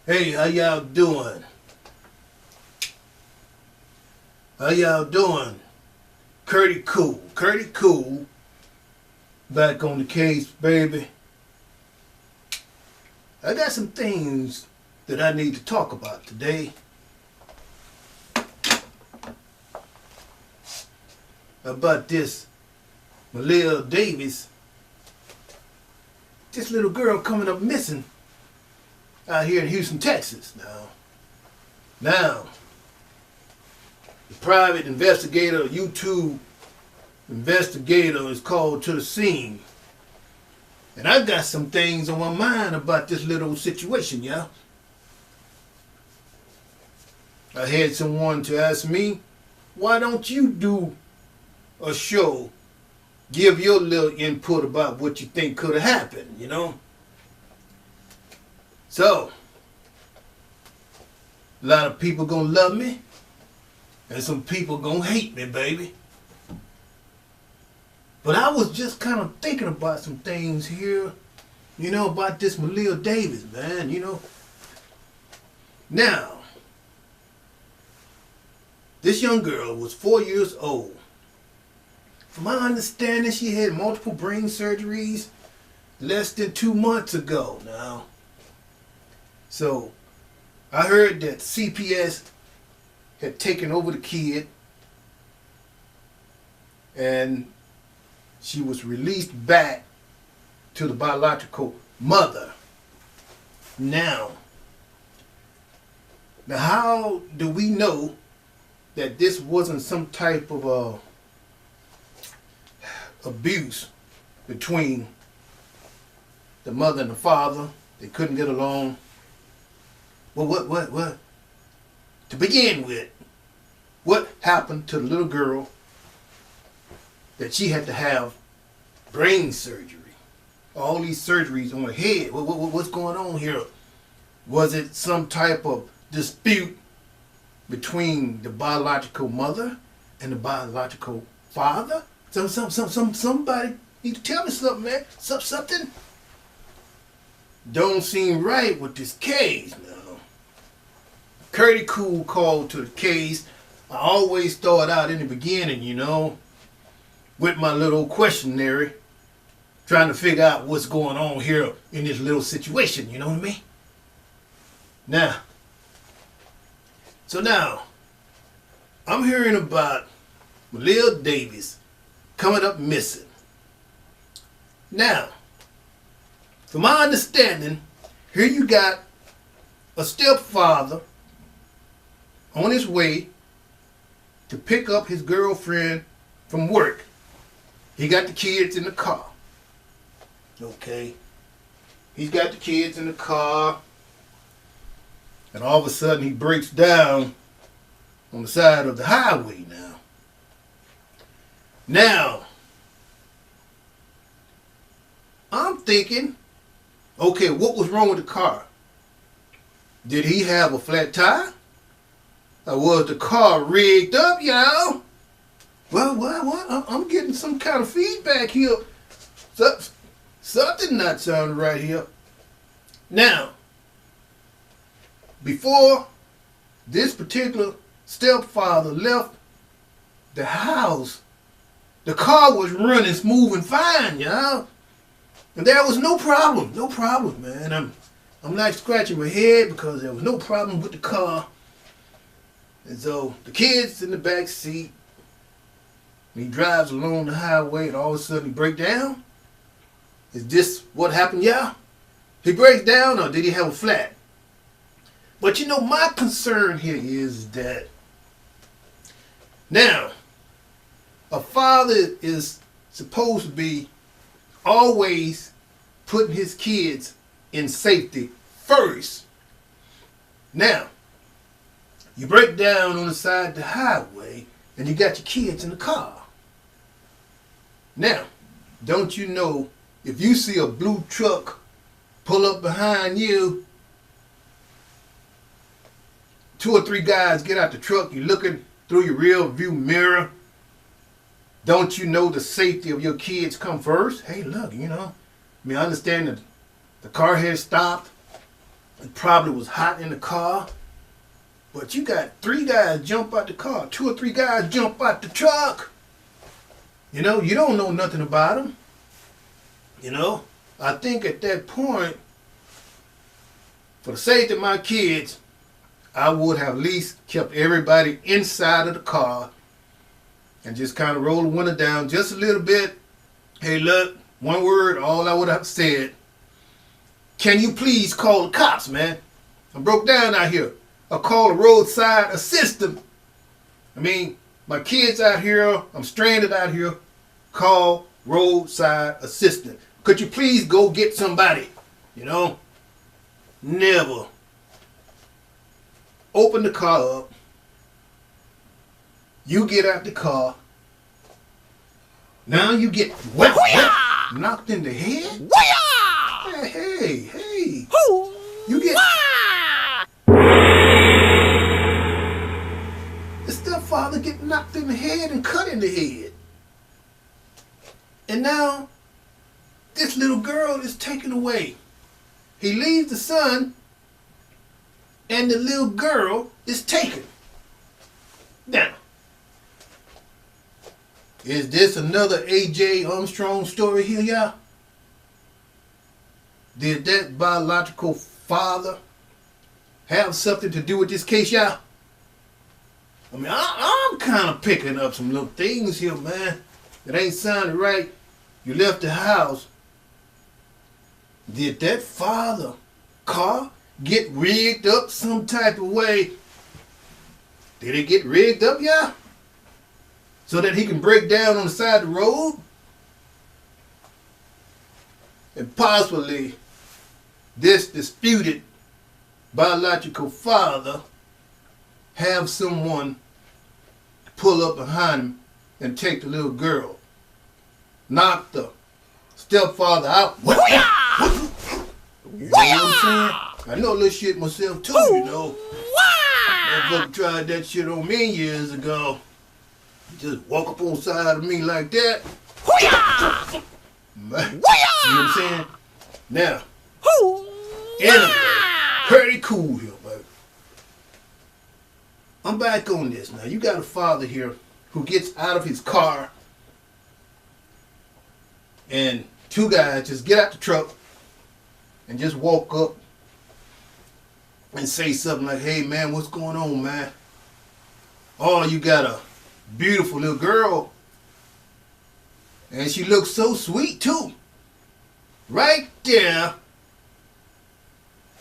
Hey, how y'all doing? How y'all doing? Curtie Cool. Back on the case, baby. I got some things that I need to talk about today. About this Maleah Davis. This little girl coming up missing out here in Houston, Texas. Now, the private investigator, YouTube investigator is called to the scene. And I got some things on my mind about this little situation, y'all. I had someone to ask me, why don't you do a show, give your little input about what you think could have happened, you know? So, a lot of people gonna love me, and some people gonna hate me, baby. But I was just kind of thinking about some things here, you know, about this Maleah Davis, man, you know. Now, this young girl was 4 years old. From my understanding, she had multiple brain surgeries less than 2 months ago now. So, I heard that CPS had taken over the kid and she was released back to the biological mother. Now how do we know that this wasn't some type of abuse between the mother and the father? They couldn't get along. Well, what? To begin with, what happened to the little girl that she had to have brain surgery? All these surgeries on her head. What's going on here? Was it some type of dispute between the biological mother and the biological father? Somebody need to tell me something, man. Something don't seem right with this case now. Curtie Cool called to the case. I always start out in the beginning, you know, with my little questionnaire, trying to figure out what's going on here in this little situation, you know what I mean? Now, I'm hearing about Maleah Davis coming up missing. Now, from my understanding, here you got a stepfather on his way to pick up his girlfriend from work. He got the kids in the car. Okay. He's got the kids in the car. And all of a sudden he breaks down on the side of the highway now. Now, I'm thinking, okay, what was wrong with the car? Did he have a flat tire? Or was the car rigged up, y'all? Well, I'm getting some kind of feedback here. Something not sounding right here. Now, before this particular stepfather left the house, the car was running smooth and fine, y'all. And there was no problem, man. I'm like scratching my head because there was no problem with the car. And so the kid's in the back seat. And he drives along the highway and all of a sudden he breaks down. Is this what happened, y'all? He breaks down or did he have a flat? But you know, my concern here is that now, a father is supposed to be always putting his kids in safety first. Now, you break down on the side of the highway and you got your kids in the car. Now, don't you know, if you see a blue truck pull up behind you, 2 or 3 guys get out the truck, you're looking through your rear view mirror, don't you know the safety of your kids come first? Hey, look, you know, I mean, I understand that the car had stopped, It probably was hot in the car. But you got 3 guys jump out the car. 2 or 3 guys jump out the truck. You know, you don't know nothing about them. You know, I think at that point, for the safety of my kids, I would have at least kept everybody inside of the car and just kind of rolled the window down just a little bit. Hey, look, one word, all I would have said, can you please call the cops, man? I'm broke down out here. I'll call a roadside assistant. I mean, my kids out here, I'm stranded out here. Call roadside assistant. Could you please go get somebody? You know? Never. Open the car up. You get out the car. Now you get knocked in the head. Hey. You get... The stepfather get knocked in the head and cut in the head. And now, this little girl is taken away. He leaves the son, and the little girl is taken. Now, is this another A.J. Armstrong story here, y'all? Did that biological father have something to do with this case, y'all? I mean, I'm kind of picking up some little things here, man. It ain't sounding right. You left the house. Did that father car get rigged up some type of way? Did it get rigged up, y'all? So that he can break down on the side of the road? And possibly this disputed biological father have someone pull up behind him and take the little girl. Knock the stepfather out. You know what I'm saying? I know a little shit myself too, you know. Motherfucker tried that shit on me years ago. He just walk up on side of me like that. You know what I'm saying? Now, anyway, pretty cool here, baby. I'm back on this now. You got a father here who gets out of his car and 2 guys just get out the truck and just walk up and say something like, hey man, what's going on, man? Oh, you got a beautiful little girl. And she looks so sweet too. Right there.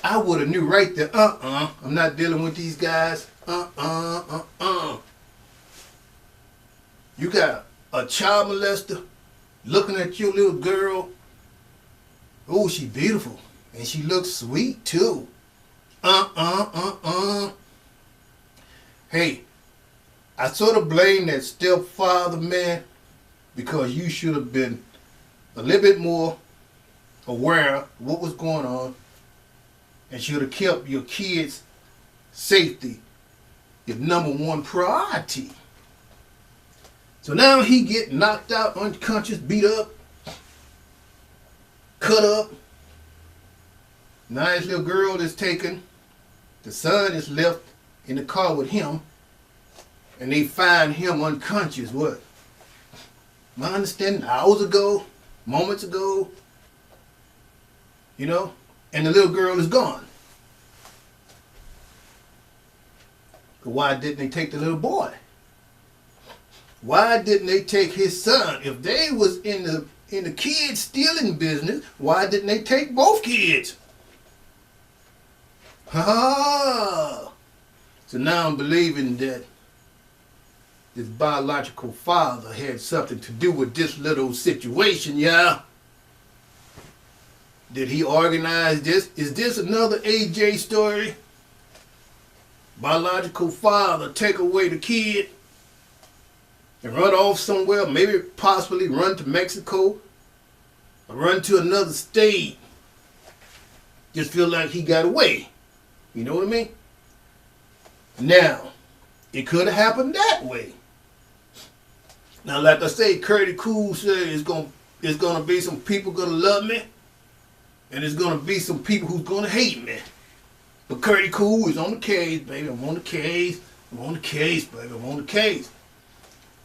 I would have knew right there, I'm not dealing with these guys. You got a child molester looking at your little girl. Oh, she beautiful. And she looks sweet too. Hey, I sort of blame that stepfather, man, because you should have been a little bit more aware of what was going on and should have kept your kids' safety your #1 priority. So now he get knocked out, unconscious, beat up, cut up. Now his little girl is taken. The son is left in the car with him. And they find him unconscious, what? My understanding, hours ago, moments ago. You know? And the little girl is gone. Why didn't they take the little boy? Why didn't they take his son? If they was in the kid stealing business, why didn't they take both kids? So now I'm believing that this biological father had something to do with this little situation, yeah? Did he organize this? Is this another AJ story? Biological father take away the kid and run off somewhere, maybe possibly run to Mexico or run to another state. Just feel like he got away. You know what I mean? Now, it could have happened that way. Now, like I say, CURTIEECOOL'S said it's gonna be some people gonna love me, and there's gonna be some people who's gonna hate me. CURTIEECOOL'S is on the case, baby. I'm on the case. I'm on the case, baby. I'm on the case.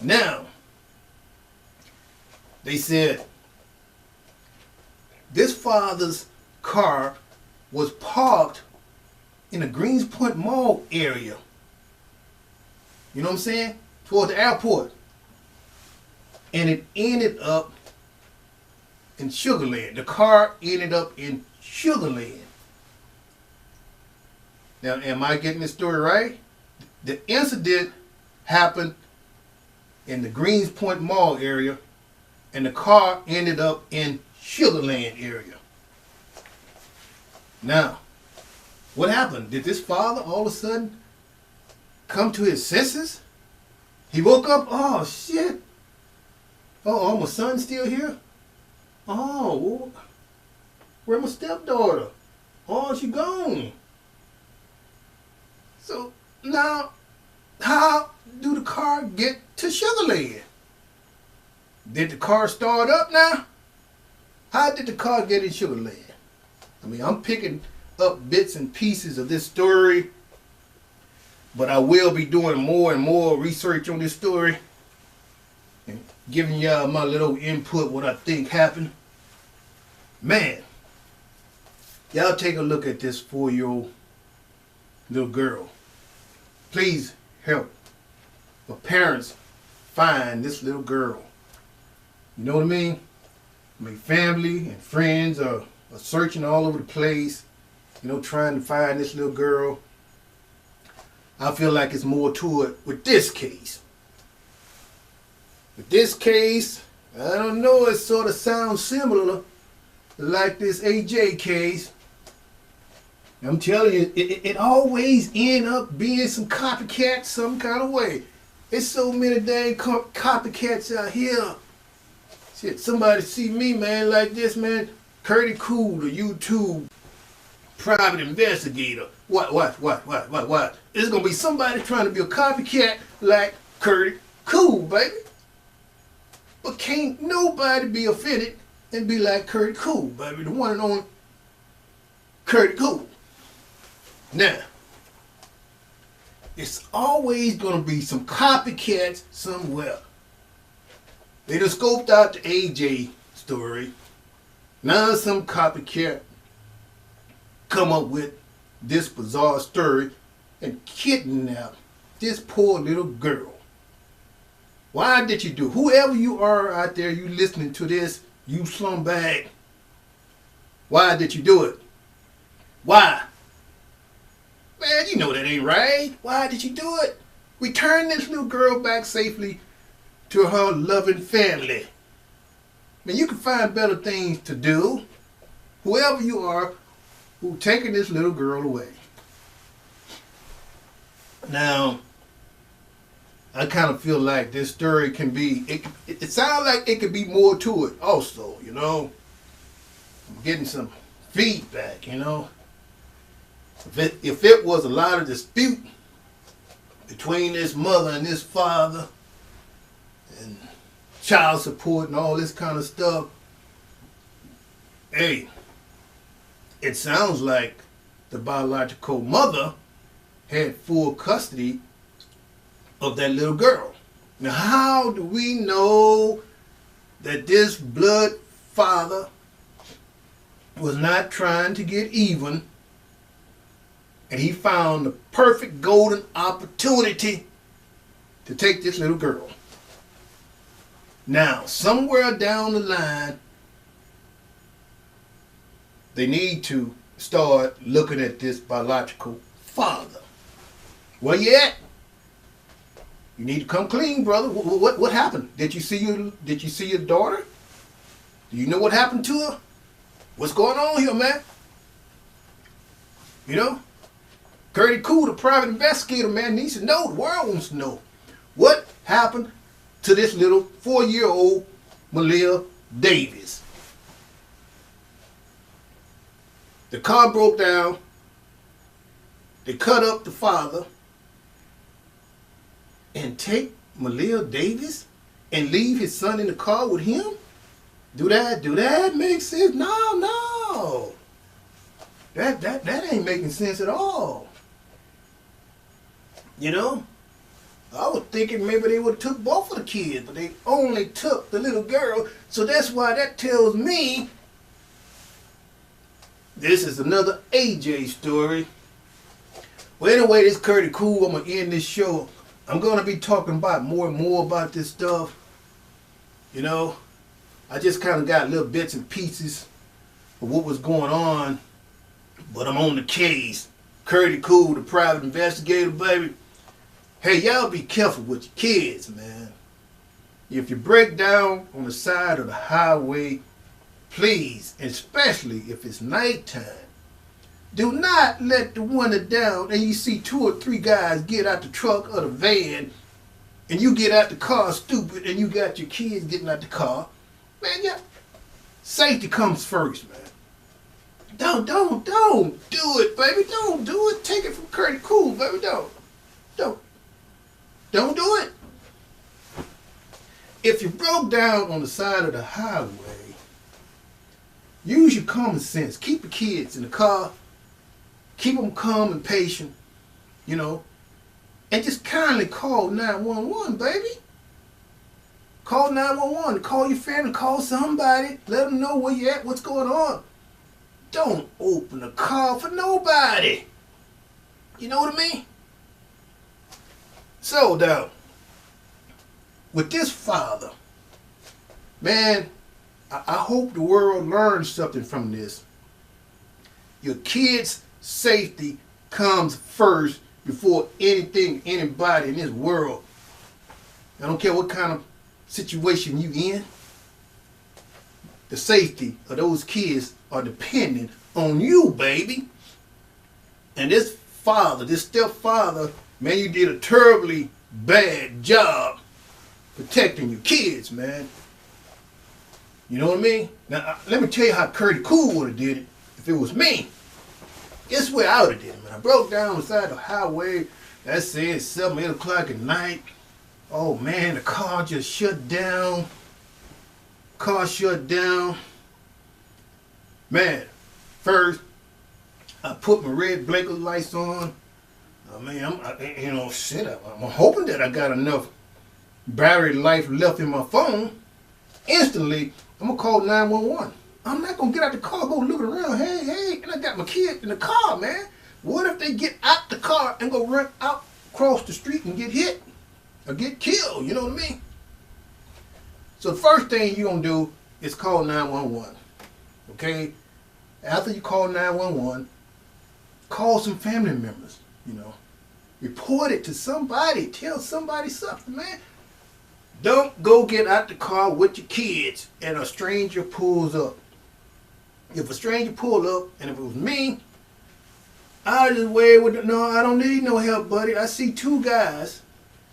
Now, they said this father's car was parked in the Greenspoint Mall area. You know what I'm saying? Toward the airport. And it ended up in Sugarland. The car ended up in Sugarland. Now, am I getting this story right? The incident happened in the Greenspoint Mall area, and the car ended up in Sugarland area. Now, what happened? Did this father all of a sudden come to his senses? He woke up, oh shit. Oh, my son's still here? Oh, where's my stepdaughter? Oh, she gone. So now, how do the car get to Sugarland? Did the car start up now? How did the car get in Sugarland? I mean, I'm picking up bits and pieces of this story, but I will be doing more and more research on this story and giving y'all my little input, what I think happened. Man, y'all take a look at this 4-year-old little girl. Please help the parents find this little girl. You know what I mean? I mean, family and friends are searching all over the place, you know, trying to find this little girl. I feel like it's more to it with this case. With this case, I don't know, it sort of sounds similar like this AJ case. I'm telling you, it always end up being some copycat some kind of way. There's so many dang copycats out here. Shit, somebody see me, man, like this, man. CURTIEECOOL, the YouTube private investigator. What? There's gonna be somebody trying to be a copycat like CURTIEECOOL, baby. But can't nobody be offended and be like CURTIEECOOL, baby. The one and only CURTIEECOOL. Now, it's always gonna be some copycats somewhere. They done scoped out the AJ story. Now some copycat come up with this bizarre story and kidnap this poor little girl. Why did you do? Whoever you are out there, you listening to this, you slumbag. Why did you do it? Why? Man, you know that ain't right. Why did you do it? Return this little girl back safely to her loving family. Man, you can find better things to do. Whoever you are who taking this little girl away. Now, I kind of feel like this story can be, it sounds like it could be more to it also, you know. I'm getting some feedback, you know. If it was a lot of dispute between this mother and this father and child support and all this kind of stuff, hey, it sounds like the biological mother had full custody of that little girl. Now, how do we know that this blood father was not trying to get even and he found the perfect golden opportunity to take this little girl? Now, somewhere down the line, they need to start looking at this biological father. Where you at? You need to come clean, brother. What happened? Did you see your daughter? Do you know what happened to her? What's going on here, man? You know? CURTIEECOOL, the private investigator, man, needs to know. The world wants to know. What happened to this little 4-year-old Maleah Davis? The car broke down. They cut up the father and take Maleah Davis and leave his son in the car with him? Do that make sense? No. That ain't making sense at all. You know? I was thinking maybe they would have took both of the kids, but they only took the little girl. So that's why that tells me this is another AJ story. Well, anyway, this Curtie Cool. I'm going to end this show. I'm going to be talking about more and more about this stuff. You know, I just kind of got little bits and pieces of what was going on. But I'm on the case. Curtie Cool, the private investigator, baby. Hey, y'all be careful with your kids, man. If you break down on the side of the highway, please, especially if it's nighttime, do not let the window down and you see 2 or 3 guys get out the truck or the van and you get out the car stupid and you got your kids getting out the car. Man, yeah, safety comes first, man. Don't do it, baby. Don't do it. Take it from Curtie Cool, baby. Don't do it. If you broke down on the side of the highway, use your common sense. Keep the kids in the car. Keep them calm and patient, you know. And just kindly call 911, baby. Call 911. Call your family. Call somebody. Let them know where you at, what's going on. Don't open the car for nobody. You know what I mean? So, though, with this father, man, I hope the world learns something from this. Your kids' safety comes first before anything, anybody in this world. I don't care what kind of situation you in. The safety of those kids are dependent on you, baby. And this father, this stepfather, man, you did a terribly bad job protecting your kids, man. You know what I mean? Now, let me tell you how Curtie Cool would have did it if it was me. Guess where I would have did it, man? I broke down beside the highway. Let's say it's 7, 8 o'clock at night. Oh, man, the car just shut down. Car shut down. Man, first, I put my red blinker lights on. I mean, I'm hoping that I got enough battery life left in my phone. Instantly, I'm going to call 911. I'm not going to get out the car, go looking around. Hey, and I got my kid in the car, man. What if they get out the car and go run out across the street and get hit or get killed? You know what I mean? So the first thing you're going to do is call 911. Okay? After you call 911, call some family members, you know. Report it to somebody. Tell somebody something, man. Don't go get out the car with your kids and a stranger pulls up. If a stranger pulled up, and if it was me, I just wave with no, I don't need no help, buddy. I see 2 guys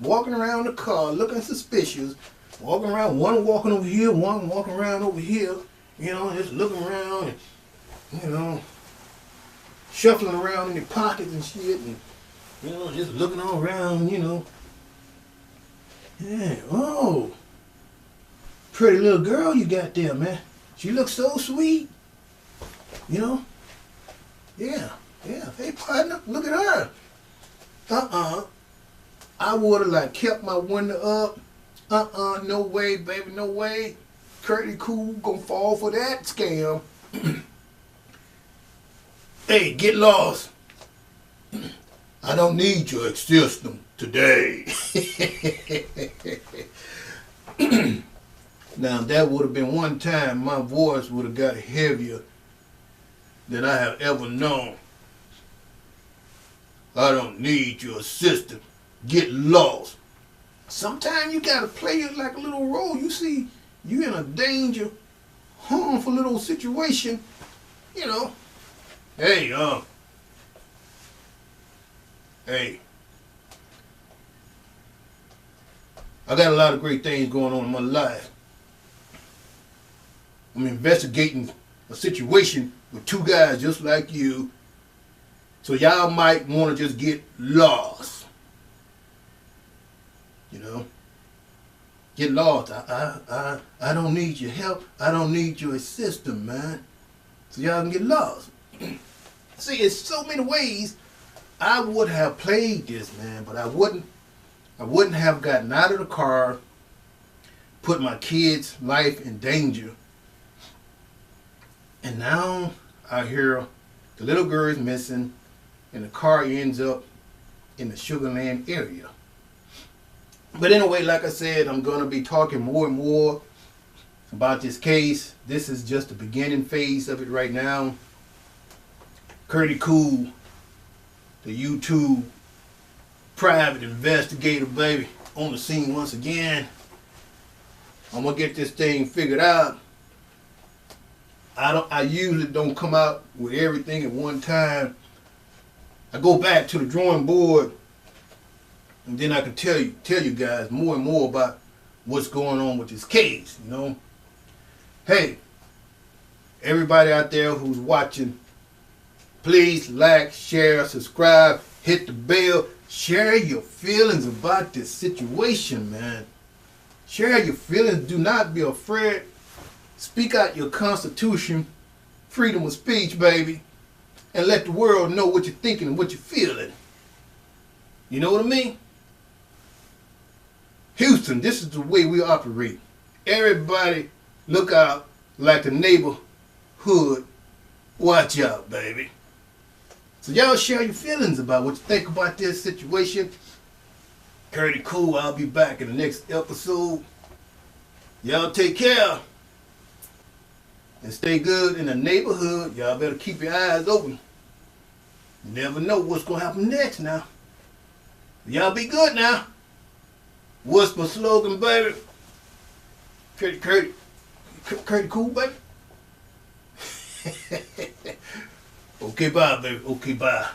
walking around the car looking suspicious. Walking around, one walking over here, one walking around over here. You know, just looking around and, you know, shuffling around in their pockets and shit. And, you know, just looking all around, you know. Yeah, oh. Pretty little girl you got there, man. She looks so sweet. You know? Yeah. Hey, partner, look at her. I would have, like, kept my window up. No way, baby, no way. Curtie Cool gonna fall for that scam. Hey, get lost. I don't need your system today. Now, that would have been one time my voice would have got heavier than I have ever known. I don't need your system. Get lost. Sometimes you gotta play it like a little role. You see, you in a danger, harmful little situation, you know. Hey, I got a lot of great things going on in my life. I'm investigating a situation with 2 guys just like you. So y'all might want to just get lost. You know? Get lost. I don't need your help. I don't need your assistance, man. So y'all can get lost. See, in so many ways, I would have played this, man, but I wouldn't have gotten out of the car, put my kid's life in danger. And now I hear the little girl is missing and the car ends up in the Sugar Land area. But anyway, like I said, I'm going to be talking more and more about this case. This is just the beginning phase of it right now. CURTIEECOOL, the YouTube private investigator, baby, on the scene once again. I'm going to get this thing figured out. I usually don't come out with everything at one time. I go back to the drawing board, and then I can tell you guys more and more about what's going on with this case, you know. Hey, everybody out there who's watching, please like, share, subscribe, hit the bell, share your feelings about this situation, man. Share your feelings. Do not be afraid. Speak out your Constitution, freedom of speech, baby, and let the world know what you're thinking and what you're feeling. You know what I mean? Houston, this is the way we operate. Everybody look out like the neighborhood. Watch out, baby. So y'all share your feelings about what you think about this situation. CURTIEECOOL, I'll be back in the next episode. Y'all take care. And stay good in the neighborhood. Y'all better keep your eyes open. You never know what's going to happen next now. Y'all be good now. What's my slogan, baby? CURTIEECOOL, baby. Okay, bye, baby. Okay, bye.